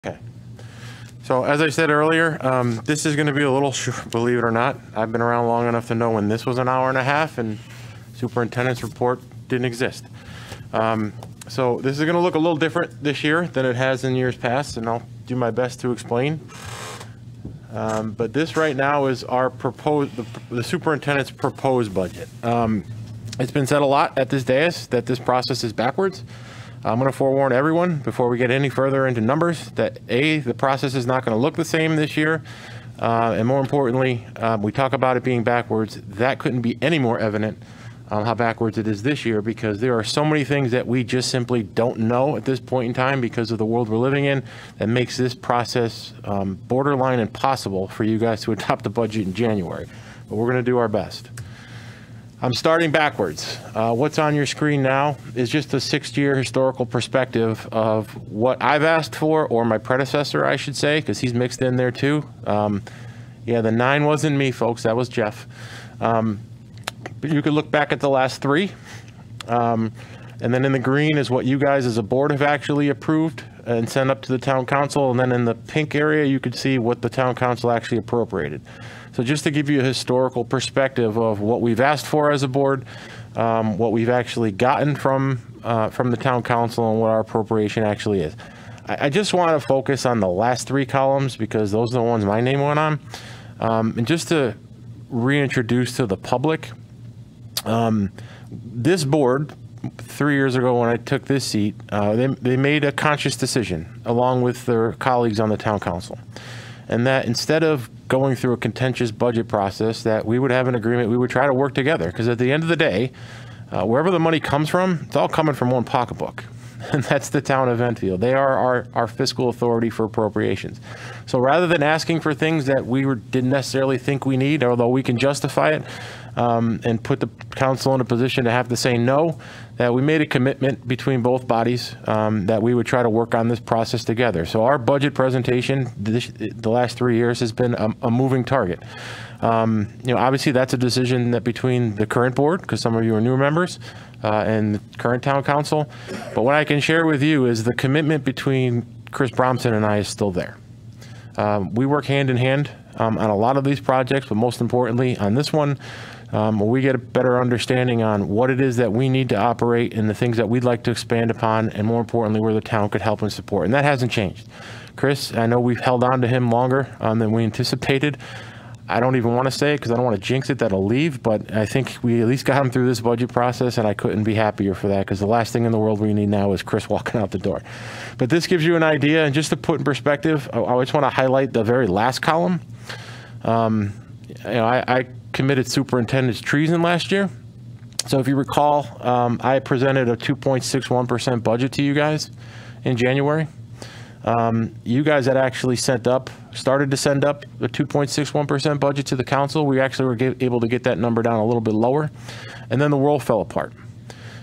Okay. So as I said earlier, this is going to be a little short, believe it or not. I've been around long enough to know when this was an hour and a half and superintendent's report didn't exist. So this is going to look a little different this year than it has in years past, and I'll do my best to explain. But this right now is our proposed, the superintendent's proposed budget. It's been said a lot at this dais that this process is backwards. I'm going to forewarn everyone before we get any further into numbers that the process is not going to look the same this year. And more importantly, we talk about it being backwards. That couldn't be any more evident how backwards it is this year, because there are so many things that we just simply don't know at this point in time because of the world we're living in that makes this process borderline impossible for you guys to adopt the budget in January. But we're going to do our best. I'm starting backwards. What's on your screen now is just a 6-year historical perspective of what I've asked for, or my predecessor, I should say, because he's mixed in there too. Yeah, the 9 wasn't me, folks. That was Jeff. But you could look back at the last 3. And then in the green is what you guys as a board have actually approved and sent up to the town council. And then in the pink area, you could see what the town council actually appropriated. So just to give you a historical perspective of what we've asked for as a board, what we've actually gotten from the town council, and what our appropriation actually is. I just want to focus on the last 3 columns because those are the ones my name went on. And just to reintroduce to the public, this board, 3 years ago when I took this seat, they made a conscious decision along with their colleagues on the town council. And that instead of going through a contentious budget process, that we would have an agreement, we would try to work together. Because at the end of the day, wherever the money comes from, it's all coming from one pocketbook. And that's the town of Enfield. They are our fiscal authority for appropriations. So rather than asking for things that we didn't necessarily think we need, although we can justify it, and put the council in a position to have to say no, that we made a commitment between both bodies that we would try to work on this process together. So our budget presentation the last 3 years has been a moving target. You know, obviously that's a decision that between the current board, because some of you are new members, and the current town council. But what I can share with you is the commitment between Chris Bromson and I is still there. We work hand in hand on a lot of these projects, but most importantly on this one, we get a better understanding on what it is that we need to operate and the things that we'd like to expand upon, and more importantly, where the town could help and support. And that hasn't changed. Chris, I know we've held on to him longer than we anticipated. I don't even want to say it because I don't want to jinx it that he'll leave, but I think we at least got him through this budget process, and I couldn't be happier for that, because the last thing in the world we need now is Chris walking out the door. But this gives you an idea, and just to put in perspective, I just want to highlight the very last column. You know, I committed superintendent's treason last year. So if you recall, I presented a 2.61% budget to you guys in January. You guys had actually started to send up a 2.61% budget to the council. We actually were able to get that number down a little bit lower, and then the world fell apart.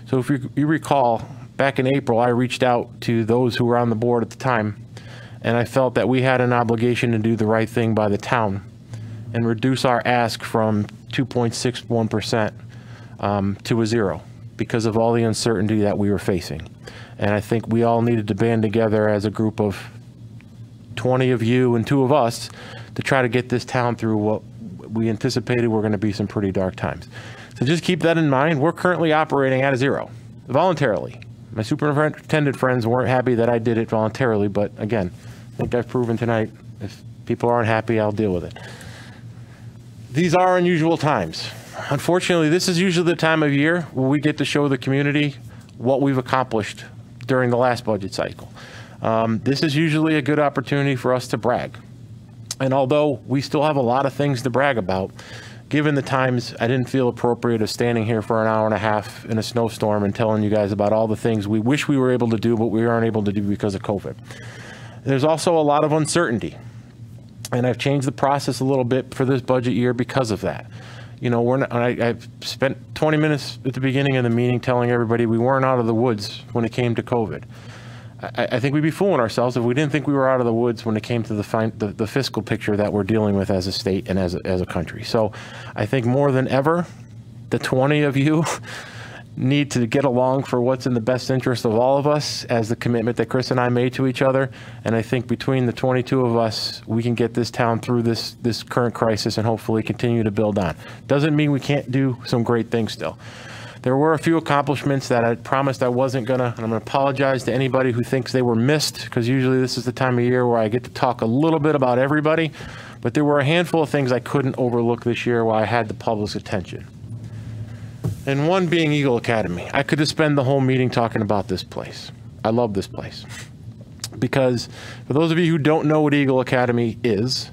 So if you recall, back in April, I reached out to those who were on the board at the time, and I felt that we had an obligation to do the right thing by the town and reduce our ask from 2.61% to a 0 because of all the uncertainty that we were facing. And I think we all needed to band together as a group of 20 of you and 2 of us to try to get this town through what we anticipated were going to be some pretty dark times. So just keep that in mind. We're currently operating at a 0 voluntarily. My superintendent friends weren't happy that I did it voluntarily, but again, I think I've proven tonight, if people aren't happy, I'll deal with it. These are unusual times. Unfortunately, this is usually the time of year where we get to show the community what we've accomplished during the last budget cycle. This is usually a good opportunity for us to brag. And although we still have a lot of things to brag about, given the times, I didn't feel appropriate of standing here for an hour and a half in a snowstorm and telling you guys about all the things we wish we were able to do, but we aren't able to do because of COVID. There's also a lot of uncertainty. And I've changed the process a little bit for this budget year because of that. You know, I've spent 20 minutes at the beginning of the meeting telling everybody we weren't out of the woods when it came to COVID. I think we'd be fooling ourselves if we didn't think we were out of the woods when it came to the fiscal picture that we're dealing with as a state and as a country. So I think more than ever, the 20 of you need to get along for what's in the best interest of all of us, as the commitment that Chris and I made to each other. And I think between the 22 of us, we can get this town through this current crisis and hopefully continue to build on. Doesn't mean we can't do some great things still. There were a few accomplishments that I promised I wasn't gonna, and I'm gonna apologize to anybody who thinks they were missed, because usually this is the time of year where I get to talk a little bit about everybody, but there were a handful of things I couldn't overlook this year while I had the public's attention. And one being Eagle Academy. I could have spent the whole meeting talking about this place. I love this place. Because for those of you who don't know what Eagle Academy is,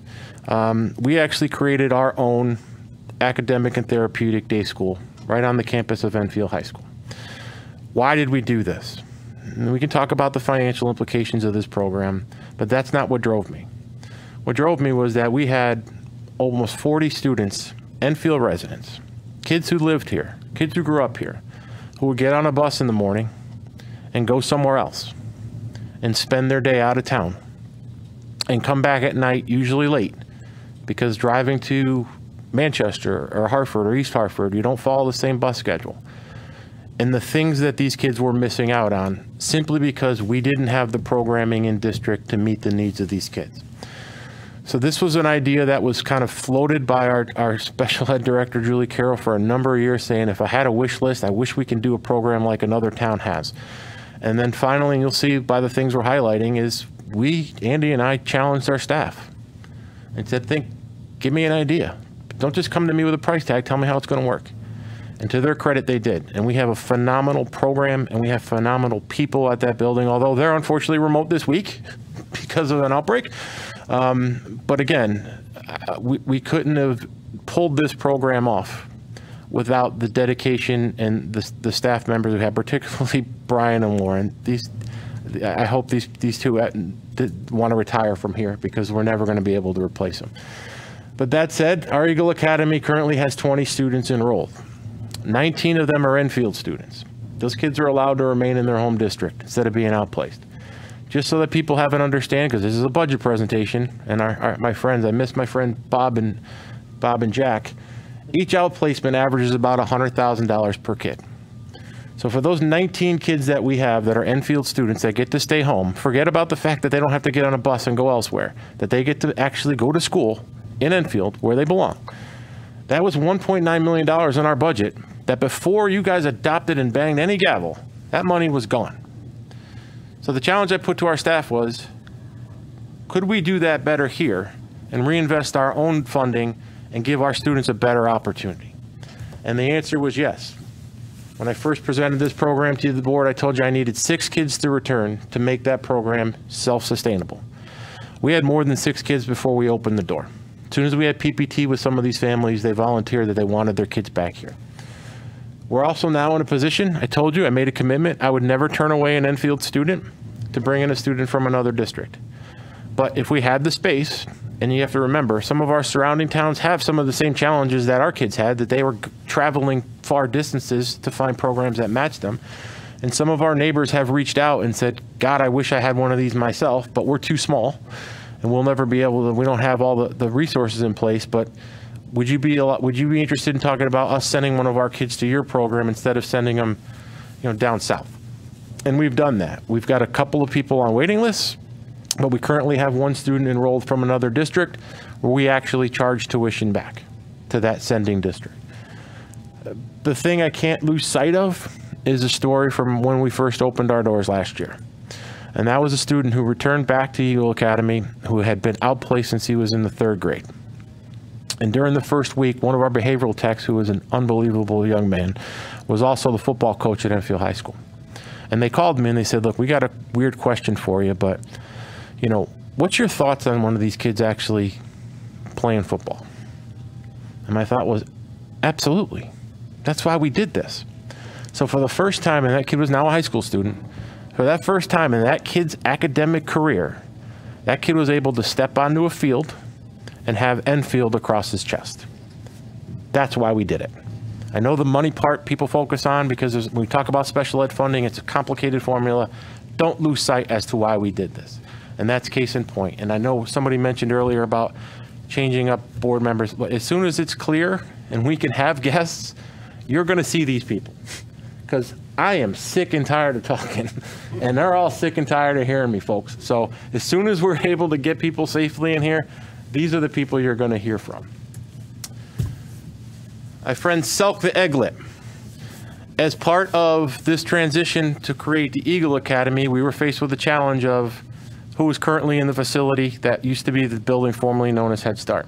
we actually created our own academic and therapeutic day school right on the campus of Enfield High School. Why did we do this? And we can talk about the financial implications of this program, but that's not what drove me. What drove me was that we had almost 40 students, Enfield residents, kids who lived here, kids who grew up here, who would get on a bus in the morning and go somewhere else and spend their day out of town and come back at night, usually late, because driving to Manchester or Hartford or East Hartford, you don't follow the same bus schedule. And the things that these kids were missing out on simply because we didn't have the programming in district to meet the needs of these kids. So this was an idea that was kind of floated by our special ed director, Julie Carroll, for a number of years, saying, if I had a wish list, I wish we can do a program like another town has. And then finally, you'll see by the things we're highlighting, is Andy and I challenged our staff and said, give me an idea. Don't just come to me with a price tag, tell me how it's going to work. And to their credit, they did. And we have a phenomenal program, and we have phenomenal people at that building, although they're unfortunately remote this week because of an outbreak. But again, we couldn't have pulled this program off without the dedication and the staff members we have, particularly Brian and Lauren. I hope these two want to retire from here, because we're never going to be able to replace them. But that said, our Eagle Academy currently has 20 students enrolled. 19 of them are Enfield students. Those kids are allowed to remain in their home district instead of being outplaced. Just so that people have an understanding, because this is a budget presentation, and my friends, I miss my friend Bob and Jack. Each outplacement averages about $100,000 per kid. So for those 19 kids that we have that are Enfield students that get to stay home, forget about the fact that they don't have to get on a bus and go elsewhere, that they get to actually go to school in Enfield where they belong. That was $1.9 million in our budget that before you guys adopted and banged any gavel, that money was gone. So the challenge I put to our staff was, could we do that better here and reinvest our own funding and give our students a better opportunity? And the answer was yes. When I first presented this program to the board, I told you I needed 6 kids to return to make that program self-sustainable. We had more than 6 kids before we opened the door. As soon as we had PPT with some of these families, they volunteered that they wanted their kids back here. We're also now in a position, I told you, I made a commitment, I would never turn away an Enfield student to bring in a student from another district. But if we had the space, and you have to remember, some of our surrounding towns have some of the same challenges that our kids had, that they were traveling far distances to find programs that matched them. And some of our neighbors have reached out and said, God, I wish I had one of these myself, but we're too small. And we'll never be able to, we don't have all the resources in place, but would you be interested in talking about us sending one of our kids to your program instead of sending them, down south? And we've done that. We've got a couple of people on waiting lists, but we currently have one student enrolled from another district where we actually charge tuition back to that sending district. The thing I can't lose sight of is a story from when we first opened our doors last year. And that was a student who returned back to Eagle Academy who had been outplaced since he was in the 3rd grade. And during the first week, one of our behavioral techs, who was an unbelievable young man, was also the football coach at Enfield High School. And they called me and they said, look, we got a weird question for you, but, what's your thoughts on one of these kids actually playing football? And my thought was, absolutely. That's why we did this. So for the first time, and that kid was now a high school student, for that first time in that kid's academic career, that kid was able to step onto a field and have Enfield across his chest. That's why we did it. I know the money part people focus on, because when we talk about special ed funding, it's a complicated formula. Don't lose sight as to why we did this. And that's case in point. And I know somebody mentioned earlier about changing up board members. But as soon as it's clear and we can have guests, you're going to see these people. because I am sick and tired of talking, and they're all sick and tired of hearing me, folks. So as soon as we're able to get people safely in here, these are the people you're going to hear from. My friend Selk the Egglet. As part of this transition to create the Eagle Academy, we were faced with the challenge of who is currently in the facility that used to be the building formerly known as Head Start.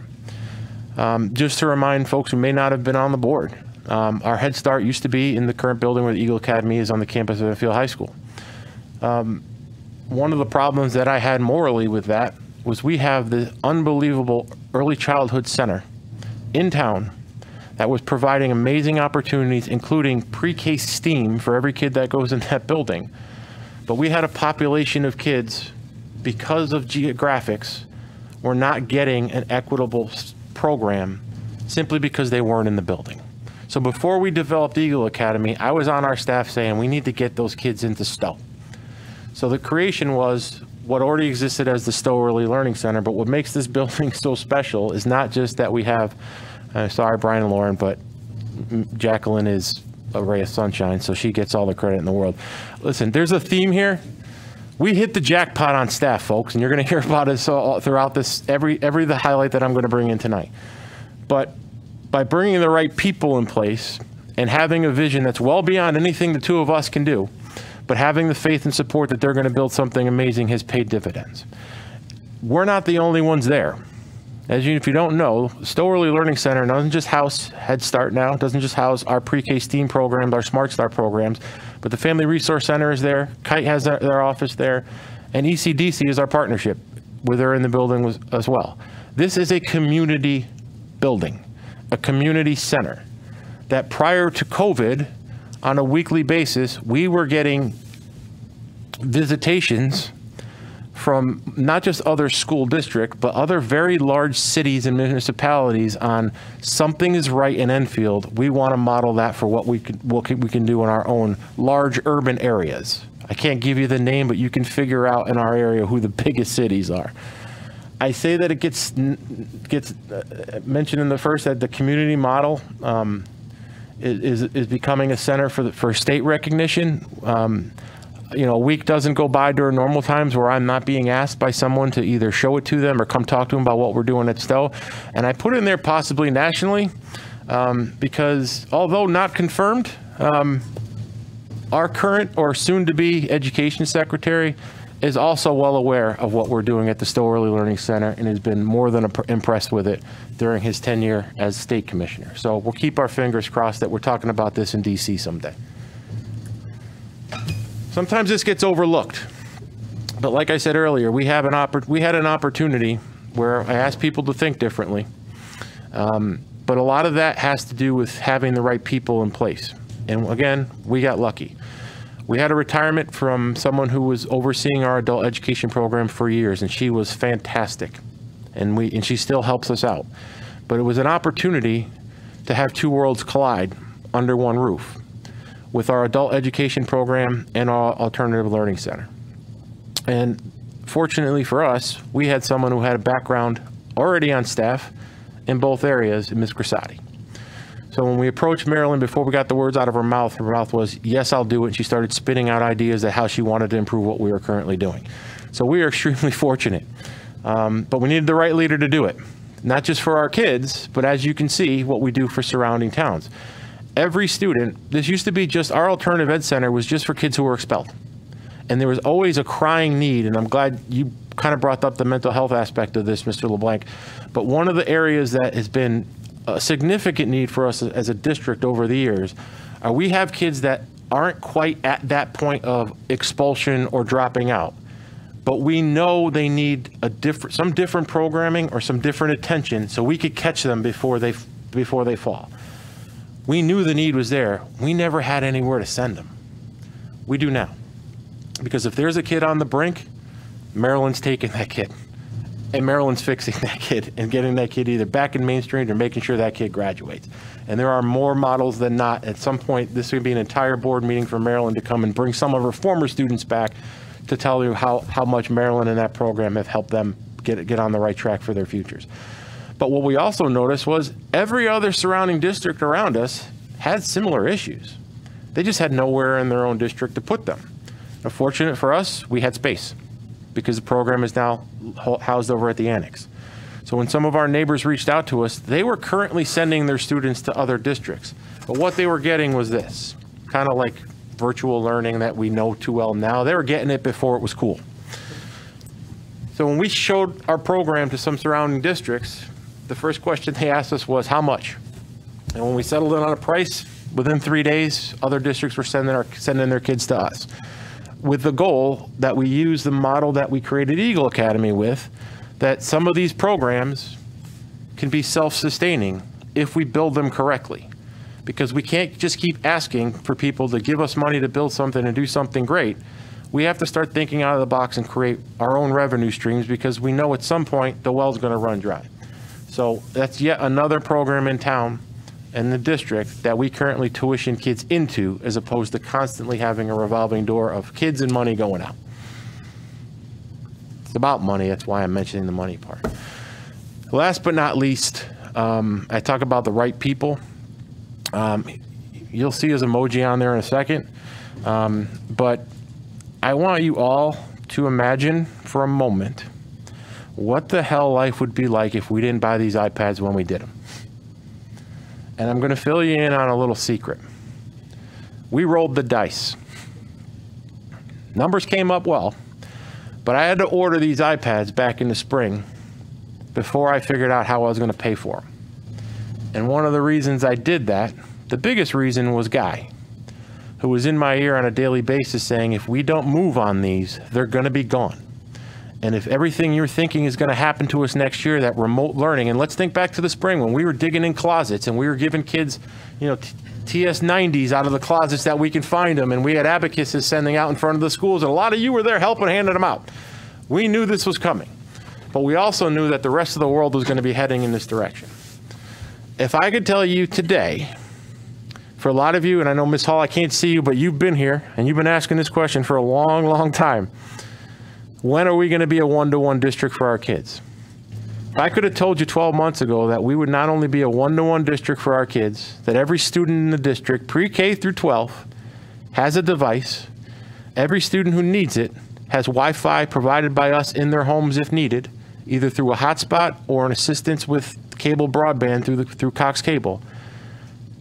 Just to remind folks who may not have been on the board, our Head Start used to be in the current building where the Eagle Academy is on the campus of Enfield High School. One of the problems that I had morally with that was we have the unbelievable early childhood center in town that was providing amazing opportunities, including pre-K STEAM for every kid that goes in that building. But we had a population of kids, because of geographics, were not getting an equitable program simply because they weren't in the building. So before we developed Eagle Academy, I was on our staff saying we need to get those kids into Stowe. So the creation was what already existed as the Stowe Early Learning Center, but what makes this building so special is not just that we have, sorry Brian and Lauren, but Jacqueline is a ray of sunshine, so she gets all the credit in the world. Listen, there's a theme here. We hit the jackpot on staff, folks, and you're going to hear about it throughout this, the highlight that I'm going to bring in tonight. But by bringing the right people in place and having a vision that's well beyond anything the two of us can do, but having the faith and support that they're going to build something amazing has paid dividends. We're not the only ones there. If you don't know, Stowe Early Learning Center doesn't just house Head Start now, doesn't just house our pre-K STEAM programs, our Smart Start programs, but the Family Resource Center is there, Kite has their office there, and ECDC is our partnership, where they're in the building as well. This is a community building, a community center, that prior to COVID, on a weekly basis, we were getting visitations from not just other school districts, but other very large cities and municipalities on something is right in Enfield. We want to model that for what we can do in our own large urban areas. I can't give you the name, but you can figure out in our area who the biggest cities are. I say that it gets mentioned in the first that the community model is becoming a center for state recognition. You know, a week doesn't go by during normal times where I'm not being asked by someone to either show it to them or come talk to them about what we're doing at Stowe. And I put in there possibly nationally because although not confirmed, our current or soon-to-be education secretary is also well aware of what we're doing at the Stowe Early Learning Center and has been more than impressed with it during his tenure as state commissioner. So we'll keep our fingers crossed that we're talking about this in DC someday. Sometimes this gets overlooked, but like I said earlier, we had an opportunity where I asked people to think differently, but a lot of that has to do with having the right people in place. And again, we got lucky. We had a retirement from someone who was overseeing our adult education program for years, and she was fantastic, and she still helps us out. But it was an opportunity to have two worlds collide under one roof, with our adult education program and our alternative learning center. And fortunately for us, we had someone who had a background already on staff in both areas, Ms. Grisati. So when we approached Marilyn, before we got the words out of her mouth was, yes, I'll do it. And she started spitting out ideas of how she wanted to improve what we were currently doing. So we are extremely fortunate, but we needed the right leader to do it. Not just for our kids, but as you can see, what we do for surrounding towns. Every student, this used to be just, our alternative ed center was just for kids who were expelled. And there was always a crying need, and I'm glad you kind of brought up the mental health aspect of this, Mr. LeBlanc. But one of the areas that has been a significant need for us as a district over the years, we have kids that aren't quite at that point of expulsion or dropping out. But we know they need some different programming or some different attention so we could catch them before they fall. We knew the need was there. We never had anywhere to send them. We do now. Because if there's a kid on the brink, Marilyn's taking that kid. And Marilyn's fixing that kid and getting that kid either back in mainstream or making sure that kid graduates. And there are more models than not. At some point, this would be an entire board meeting for Marilyn to come and bring some of her former students back to tell you how much Marilyn and that program have helped them get on the right track for their futures. But what we also noticed was every other surrounding district around us had similar issues. They just had nowhere in their own district to put them. Fortunate for us, we had space because the program is now housed over at the annex. So when some of our neighbors reached out to us, they were currently sending their students to other districts. But what they were getting was this, kind of like virtual learning that we know too well now. They were getting it before it was cool. So when we showed our program to some surrounding districts, the first question they asked us was, how much? And when we settled in on a price, within 3 days, other districts were sending their kids to us, with the goal that we use the model that we created Eagle Academy with, that some of these programs can be self-sustaining if we build them correctly. Because we can't just keep asking for people to give us money to build something and do something great. We have to start thinking out of the box and create our own revenue streams, because we know at some point the well's going to run dry. So that's yet another program in town and the district that we currently tuition kids into, as opposed to constantly having a revolving door of kids and money going out. It's about money. That's why I'm mentioning the money part. Last but not least, I talk about the right people. You'll see his emoji on there in a second. But I want you all to imagine for a moment what the hell life would be like if we didn't buy these iPads when we did them. And I'm going to fill you in on a little secret. We rolled the dice. Numbers came up well, but I had to order these iPads back in the spring before I figured out how I was going to pay for them. And one of the reasons I did that, the biggest reason, was Guy, who was in my ear on a daily basis saying, if we don't move on these, they're going to be gone. And if everything you're thinking is going to happen to us next year, that remote learning, and let's think back to the spring when we were digging in closets and we were giving kids, TS90s out of the closets that we can find them, and we had abacuses sending out in front of the schools, and a lot of you were there helping handing them out. We knew this was coming, but we also knew that the rest of the world was going to be heading in this direction. If I could tell you today, for a lot of you, and I know Ms. Hall, I can't see you, but you've been here and you've been asking this question for a long, long time. When are we going to be a one-to-one district for our kids? If I could have told you 12 months ago that we would not only be a one-to-one district for our kids, that every student in the district, pre-K through 12, has a device, every student who needs it has Wi-Fi provided by us in their homes if needed, either through a hotspot or an assistance with cable broadband through Cox Cable.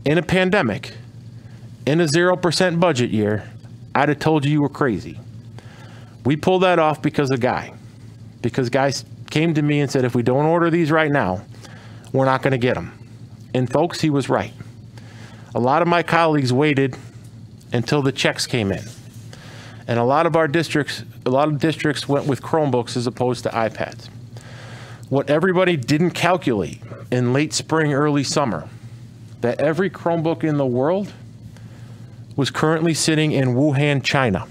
In a pandemic, in a 0% budget year, I'd have told you were crazy. We pulled that off because of Guy. Because guys came to me and said, if we don't order these right now, we're not going to get them. And folks, he was right. A lot of my colleagues waited until the checks came in. And a lot of districts went with Chromebooks as opposed to iPads. What everybody didn't calculate in late spring, early summer, that every Chromebook in the world was currently sitting in Wuhan, China.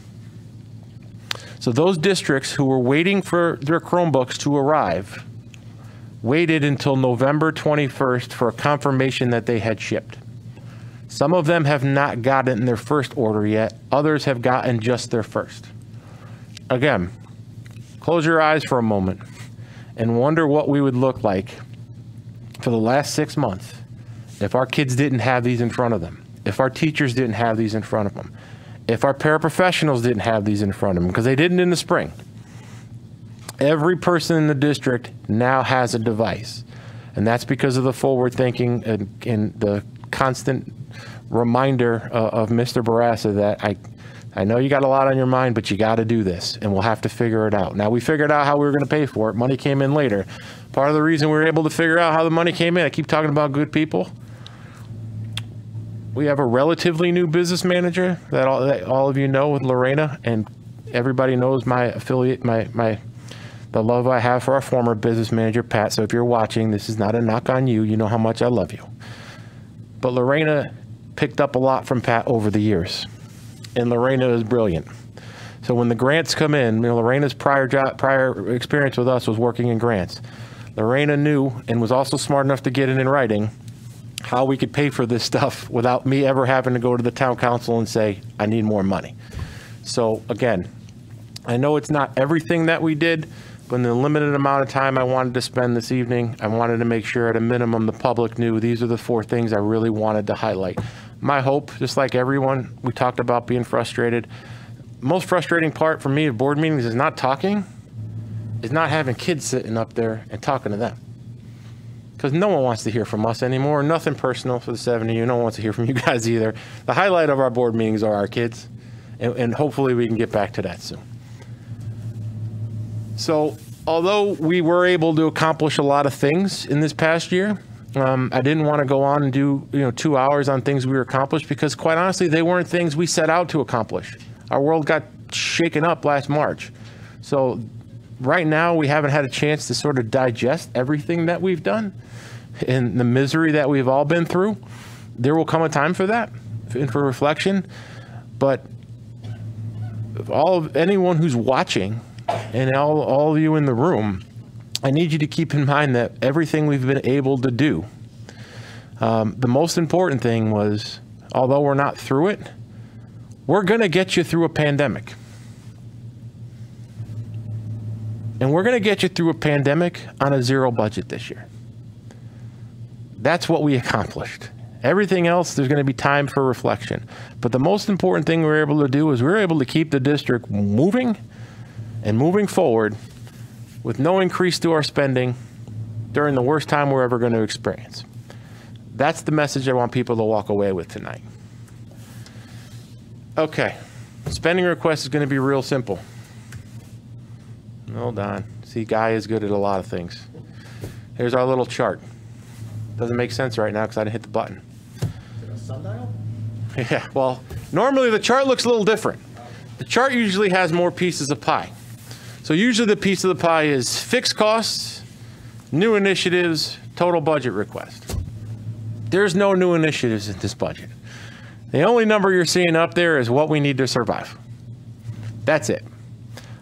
So those districts who were waiting for their Chromebooks to arrive waited until November 21st for a confirmation that they had shipped. Some of them have not gotten their first order yet. Others have gotten just their first. Again, close your eyes for a moment and wonder what we would look like for the last 6 months if our kids didn't have these in front of them, if our teachers didn't have these in front of them, if our paraprofessionals didn't have these in front of them, because they didn't in the spring. Every person in the district now has a device. And that's because of the forward thinking and the constant reminder of Mr. Barassa that I know you got a lot on your mind, but you got to do this, and we'll have to figure it out. Now, we figured out how we were going to pay for it. Money came in later. Part of the reason we were able to figure out how the money came in, I keep talking about good people. We have a relatively new business manager that all of you know, with Lorena, and everybody knows my affiliate, the love I have for our former business manager, Pat. So if you're watching, this is not a knock on you. You know how much I love you. But Lorena picked up a lot from Pat over the years, and Lorena is brilliant. So when the grants come in, Lorena's prior experience with us was working in grants. Lorena knew, and was also smart enough to get it in writing, how we could pay for this stuff without me ever having to go to the town council and say, I need more money. So again, I know it's not everything that we did, but in the limited amount of time I wanted to spend this evening, I wanted to make sure at a minimum the public knew these are the 4 things I really wanted to highlight. my hope, just like everyone, we talked about being frustrated. Most frustrating part for me of board meetings is not talking, is not having kids sitting up there and talking to them. Because no one wants to hear from us anymore. Nothing personal for the 7 of you. No one wants to hear from you guys either. The highlight of our board meetings are our kids, and hopefully we can get back to that soon. So although we were able to accomplish a lot of things in this past year, I didn't want to go on and do 2 hours on things we accomplished, because quite honestly, they weren't things we set out to accomplish. Our world got shaken up last March. So right now, we haven't had a chance to sort of digest everything that we've done and the misery that we've all been through. There will come a time for that and for reflection. But anyone who's watching and all of you in the room, I need you to keep in mind that everything we've been able to do, the most important thing was, although we're not through it, we're going to get you through a pandemic. And we're going to get you through a pandemic on a zero budget this year. That's what we accomplished. Everything else, there's going to be time for reflection. But the most important thing we were able to do is we were able to keep the district moving and moving forward with no increase to our spending during the worst time we're ever going to experience. That's the message I want people to walk away with tonight. Okay, spending request is going to be real simple. Hold on. See, Guy is good at a lot of things. Here's our little chart. Doesn't make sense right now because I didn't hit the button. Is it a sundial? Yeah, well, normally the chart looks a little different. The chart usually has more pieces of pie. So usually the piece of the pie is fixed costs, new initiatives, total budget request. There's no new initiatives in this budget. The only number you're seeing up there is what we need to survive. That's it.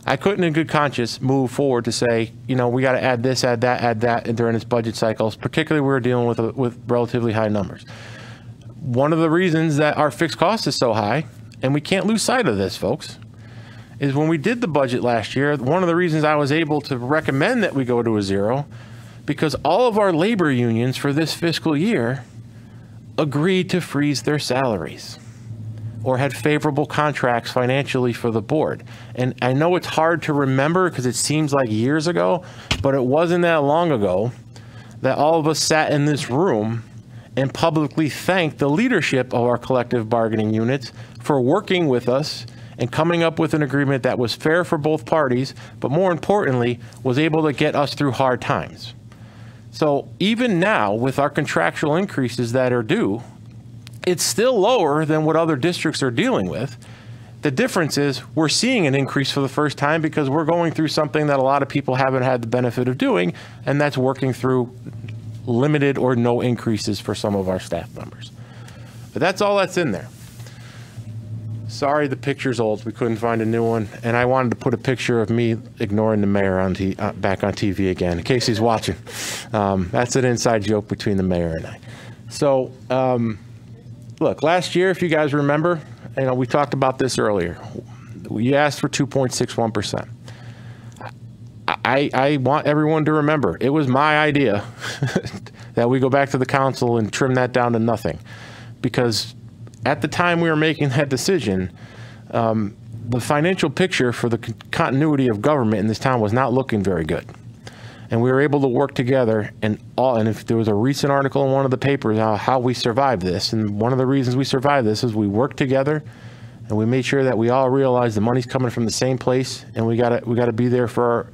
I couldn't in good conscience move forward to say, we got to add this, add that during this budget cycles, particularly we're dealing with relatively high numbers. One of the reasons that our fixed cost is so high, and we can't lose sight of this, folks, is when we did the budget last year, one of the reasons I was able to recommend that we go to a zero, because all of our labor unions for this fiscal year agreed to freeze their salaries or had favorable contracts financially for the board. And I know it's hard to remember because it seems like years ago, but it wasn't that long ago that all of us sat in this room and publicly thanked the leadership of our collective bargaining units for working with us and coming up with an agreement that was fair for both parties, but more importantly, was able to get us through hard times. So even now, with our contractual increases that are due, it's still lower than what other districts are dealing with. The difference is we're seeing an increase for the first time because we're going through something that a lot of people haven't had the benefit of doing, and that's working through limited or no increases for some of our staff members. But that's all that's in there. Sorry, the picture's old. We couldn't find a new one. And I wanted to put a picture of me ignoring the mayor on back on TV again, in case he's watching. That's an inside joke between the mayor and I. So, look, last year, if you guys remember, we talked about this earlier. We asked for 2.61%. I want everyone to remember, it was my idea that we go back to the council and trim that down to nothing. Because at the time we were making that decision, the financial picture for the continuity of government in this town was not looking very good. And we were able to work together, and if there was a recent article in one of the papers how we survived this, and one of the reasons we survived this is we worked together and we made sure that we all realized the money's coming from the same place, and we gotta be there for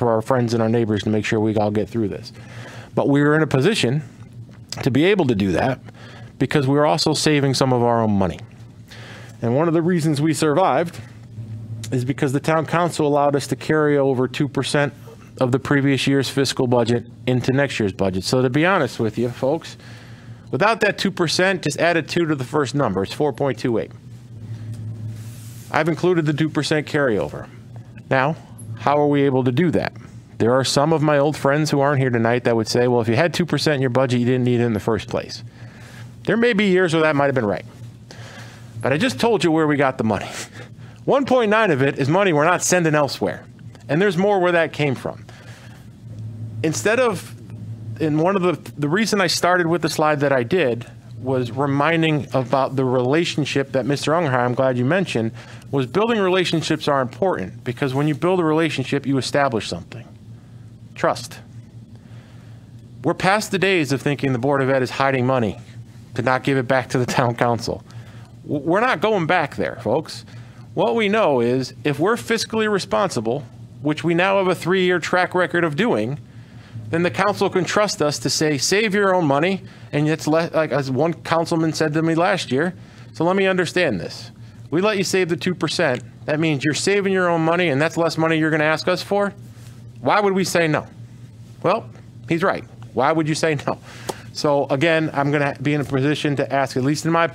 our friends and our neighbors to make sure we all get through this. But we were in a position to be able to do that because we were also saving some of our own money. And one of the reasons we survived is because the town council allowed us to carry over 2% of the previous year's fiscal budget into next year's budget. So to be honest with you, folks, without that 2%, just add a 2 to the first number. It's 4.28. I've included the 2% carryover. Now, how are we able to do that? There are some of my old friends who aren't here tonight that would say, well, if you had 2% in your budget, you didn't need it in the first place. There may be years where that might have been right. But I just told you where we got the money. 1.9 of it is money we're not sending elsewhere. And there's more where that came from. Instead of, in one of the reason I started with the slide that I did was reminding about the relationship that Mr. Ungerheimer, I'm glad you mentioned, was building relationships are important because when you build a relationship, you establish something. Trust. We're past the days of thinking the Board of Ed is hiding money to not give it back to the town council. We're not going back there, folks. What we know is if we're fiscally responsible, which we now have a 3-year track record of doing, then the council can trust us to say, save your own money. And it's like as one councilman said to me last year, so let me understand this. We let you save the 2%. That means you're saving your own money and that's less money you're going to ask us for. Why would we say no? Well, he's right. Why would you say no? So again, I'm going to be in a position to ask, at least in my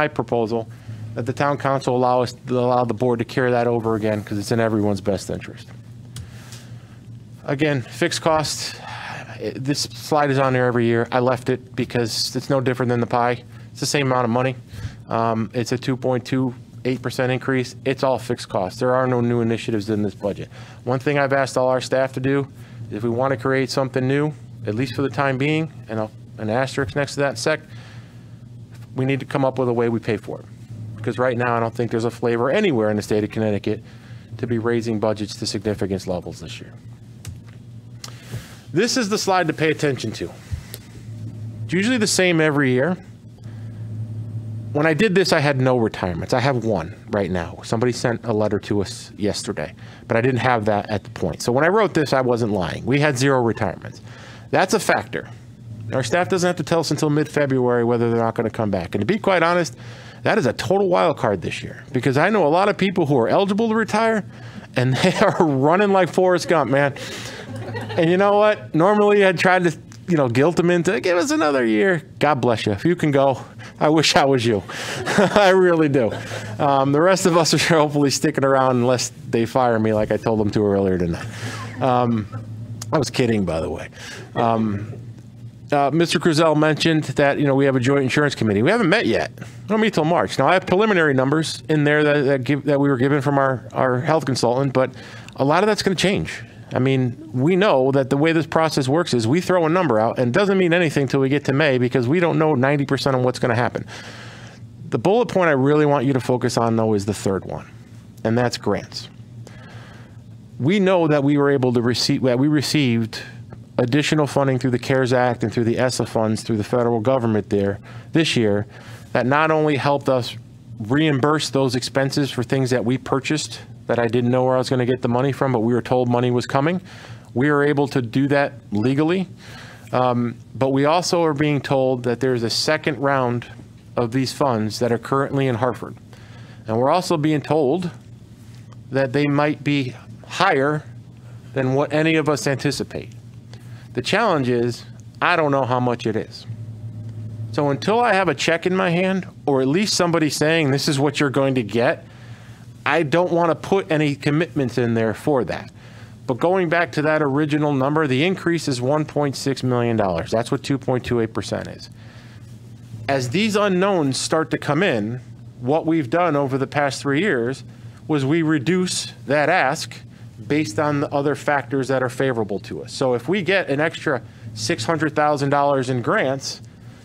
proposal, that the town council allow the board to carry that over again because it's in everyone's best interest. Again, fixed costs. This slide is on there every year. I left it because it's no different than the pie. It's the same amount of money. It's a 2.28% increase. It's all fixed costs. There are no new initiatives in this budget. One thing I've asked all our staff to do, if we want to create something new, at least for the time being, and an asterisk next to that in a sec, we need to come up with a way we pay for it. Because right now, I don't think there's a flavor anywhere in the state of Connecticut to be raising budgets to significant levels this year. This is the slide to pay attention to. It's usually the same every year. When I did this, I had no retirements. I have one right now. Somebody sent a letter to us yesterday, but I didn't have that at the point. So when I wrote this, I wasn't lying. We had 0 retirements. That's a factor. Our staff doesn't have to tell us until mid-February whether they're not going to come back. And to be quite honest, that is a total wild card this year because I know a lot of people who are eligible to retire and they are running like Forrest Gump, man. And you know what? Normally I'd try to, guilt them into, give us another year. God bless you. If you can go, I wish I was you. I really do. The rest of us are hopefully sticking around unless they fire me like I told them to earlier tonight. I was kidding, by the way. Mr. Krusell mentioned that, we have a joint insurance committee. We haven't met yet. We don't meet till March. Now, I have preliminary numbers in there that we were given from our health consultant, but a lot of that's going to change. I mean, we know that the way this process works is we throw a number out and it doesn't mean anything till we get to May because we don't know 90% of what's going to happen. The bullet point I really want you to focus on, though, is the third one, and that's grants. We know that we were able to received additional funding through the CARES Act and through the ESSA funds through the federal government there this year that not only helped us reimburse those expenses for things that we purchased that I didn't know where I was going to get the money from, but we were told money was coming. We were able to do that legally. But we also are being told that there's a second round of these funds that are currently in Hartford. And we're also being told that they might be higher than what any of us anticipate. The challenge is, I don't know how much it is. So until I have a check in my hand, or at least somebody saying this is what you're going to get, I don't want to put any commitments in there for that. But going back to that original number, the increase is $1.6 million. That's what 2.28% is. As these unknowns start to come in, what we've done over the past 3 years was we reduce that ask based on the other factors that are favorable to us. So if we get an extra $600,000 in grants,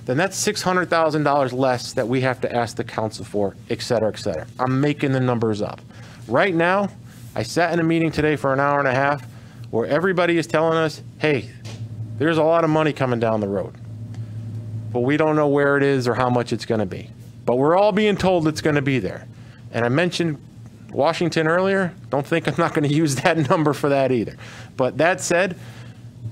then that's $600,000 less that we have to ask the council for, et cetera, et cetera. I'm making the numbers up. Right now, I sat in a meeting today for an hour and a half where everybody is telling us, hey, there's a lot of money coming down the road, but we don't know where it is or how much it's going to be. But we're all being told it's going to be there. And I mentioned Washington earlier. Don't think I'm not going to use that number for that either. But that said,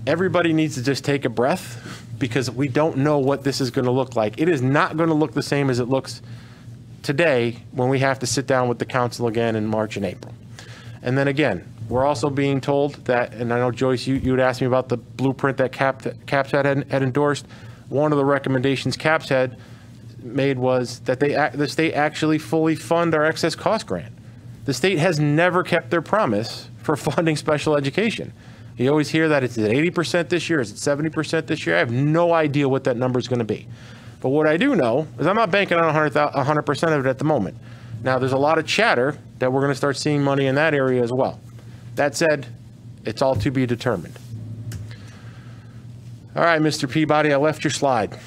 everybody needs to just take a breath because we don't know what this is going to look like. It is not going to look the same as it looks today when we have to sit down with the council again in March and April. And then again, we're also being told that, and I know Joyce, you had asked me about the blueprint that CAPS had endorsed. One of the recommendations CAPS had made was that the state actually fully fund our excess cost grant. The state has never kept their promise for funding special education. You always hear that it's at 80% this year, is it 70% this year? I have no idea what that number is going to be. But what I do know is I'm not banking on 100% of it at the moment. Now, there's a lot of chatter that we're going to start seeing money in that area as well. That said, it's all to be determined. All right, Mr. Peabody, I left your slide.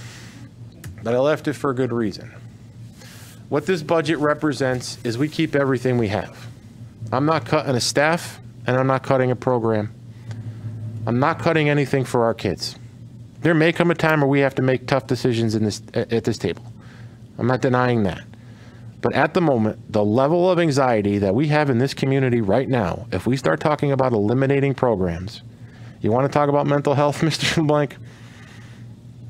but I left it for a good reason. What this budget represents is we keep everything we have. I'm not cutting a staff, and I'm not cutting a program. I'm not cutting anything for our kids. There may come a time where we have to make tough decisions at this table. I'm not denying that. But at the moment, the level of anxiety that we have in this community right now, if we start talking about eliminating programs, you want to talk about mental health, Mr. LeBlanc?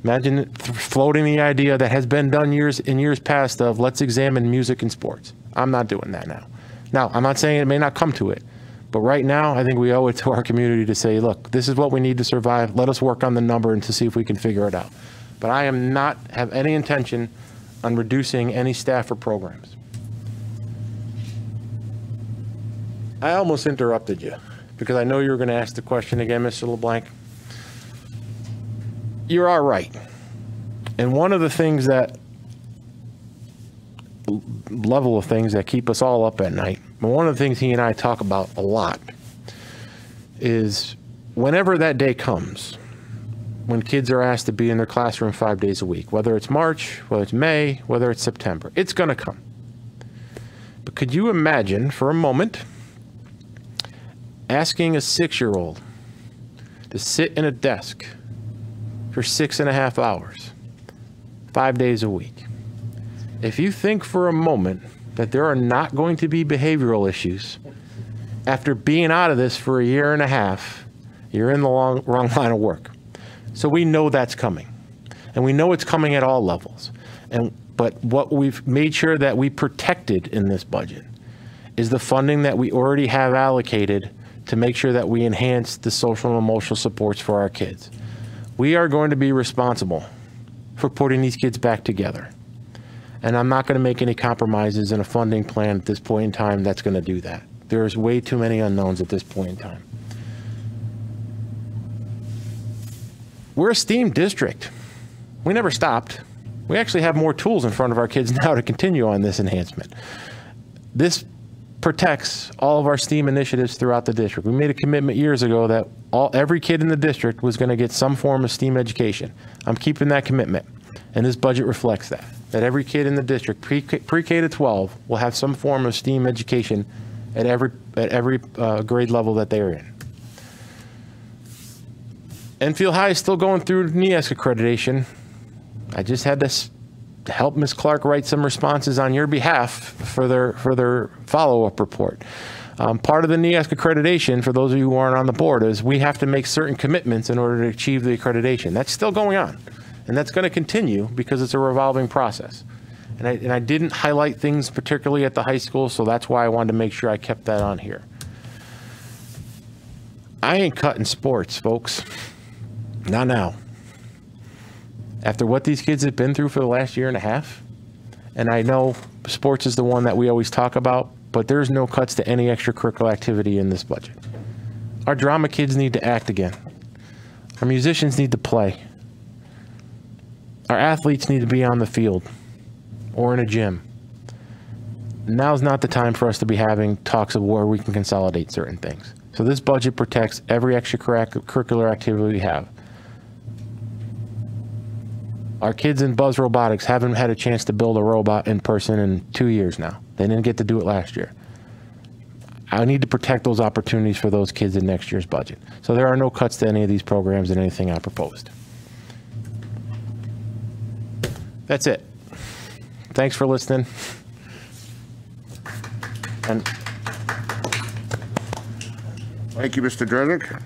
Imagine floating the idea that has been done in years past of let's examine music and sports. I'm not doing that now. Now, I'm not saying it may not come to it, but right now, I think we owe it to our community to say, look, this is what we need to survive. Let us work on the number and to see if we can figure it out. But I am not have any intention on reducing any staff or programs. I almost interrupted you because I know you were going to ask the question again, Mr. LeBlanc. You are right. And one of the things that level of things that keep us all up at night, but one of the things he and I talk about a lot is whenever that day comes, when kids are asked to be in their classroom 5 days a week, whether it's March, whether it's May, whether it's September, it's going to come. But could you imagine for a moment asking a 6-year-old to sit in a desk for 6.5 hours, 5 days a week? If you think for a moment that there are not going to be behavioral issues after being out of this for 1.5 years, you're in the wrong line of work. So we know that's coming, and we know it's coming at all levels. But what we've made sure that we protected in this budget is the funding that we already have allocated to make sure that we enhance the social and emotional supports for our kids. We are going to be responsible for putting these kids back together. And I'm not going to make any compromises in a funding plan at this point in time that's going to do that. There's way too many unknowns at this point in time. We're a STEAM district. We never stopped. We actually have more tools in front of our kids now to continue on this enhancement. This protects all of our STEAM initiatives throughout the district. We made a commitment years ago that every kid in the district was going to get some form of STEAM education. I'm keeping that commitment, and this budget reflects that every kid in the district, pre-K to 12, will have some form of STEAM education at every grade level that they're in. Enfield High is still going through NEASC accreditation. I just had to help Ms. Clark write some responses on your behalf for their follow-up report. Part of the NEASC accreditation, for those of you who aren't on the board, is we have to make certain commitments in order to achieve the accreditation. That's still going on, and that's going to continue because it's a revolving process. And I didn't highlight things particularly at the high school, so that's why I wanted to make sure I kept that on here. I ain't cutting sports, folks. Not now. After what these kids have been through for the last 1.5 years, and I know sports is the one that we always talk about, but there's no cuts to any extracurricular activity in this budget. Our drama kids need to act again. Our musicians need to play. Our athletes need to be on the field or in a gym. Now's not the time for us to be having talks of where we can consolidate certain things. So this budget protects every extracurricular activity we have. Our kids in Buzz Robotics haven't had a chance to build a robot in person in 2 years now. They didn't get to do it last year. I need to protect those opportunities for those kids in next year's budget. So there are no cuts to any of these programs and anything I proposed. That's it. Thanks for listening. And Thank you, Mr. Dredrick.